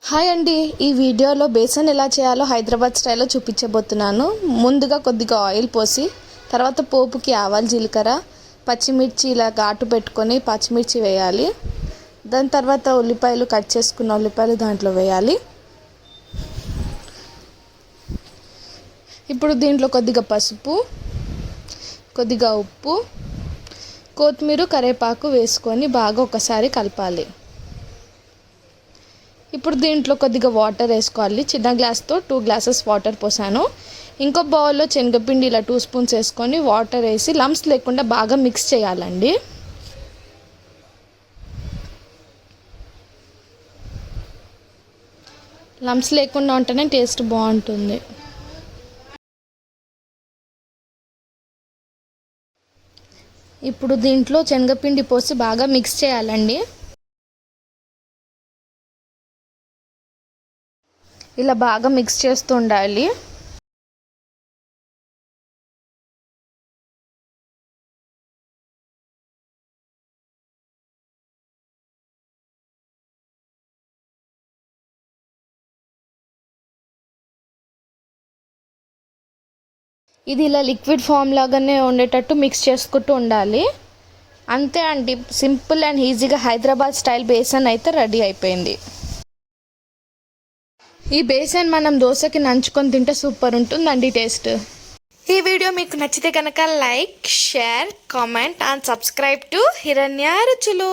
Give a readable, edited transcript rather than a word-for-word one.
Hi అండి, ఈ వీడియోలో బేసన్ ఎలా చేయాలో హైదరాబాద్ స్టైల్లో చూపించబోతున్నాను. ముందుగా కొద్దిగా ఆయిల్ పోసి తర్వాత పోపుకి ఆవాలు, జీలకర్ర, పచ్చిమిర్చి ఇలా ఘాటు పెట్టుకొని పచ్చిమిర్చి వేయాలి. దాని తర్వాత ఉల్లిపాయలు, కట్ చేసుకున్న ఉల్లిపాయలు దాంట్లో వేయాలి. ఇప్పుడు దీంట్లో కొద్దిగా పసుపు, కొద్దిగా ఉప్పు, కొత్తిమీర, కరివేపాకు వేసుకొని బాగా ఒకసారి కలపాలి. ఇప్పుడు దీంట్లో కొద్దిగా వాటర్ వేసుకోవాలి. చిన్న గ్లాస్తో 2 గ్లాసెస్ వాటర్ పోసాను. ఇంకో బౌల్లో శనగపిండి ఇలా 2 స్పూన్స్ వేసుకొని వాటర్ వేసి లంప్స్ లేకుండా బాగా మిక్స్ చేయాలండి. లంప్స్ లేకుండా ఉంటేనే టేస్ట్ బాగుంటుంది. ఇప్పుడు దీంట్లో శనగపిండి పోసి బాగా మిక్స్ చేయాలండి. ఇలా బాగా మిక్స్ చేస్తూ ఉండాలి. ఇది ఇలా లిక్విడ్ ఫామ్ లాగానే ఉండేటట్టు మిక్స్ చేసుకుంటూ ఉండాలి. అంతే అండి, సింపుల్ అండ్ ఈజీగా హైదరాబాద్ స్టైల్ బేసన్ అయితే రెడీ అయిపోయింది. ఈ బేసన్ మనం దోశకి నంచుకొని తింటే సూపర్ ఉంటుందండి టేస్ట్. ఈ వీడియో మీకు నచ్చితే కనుక like, share, comment and subscribe to హిరణ్య రుచులు.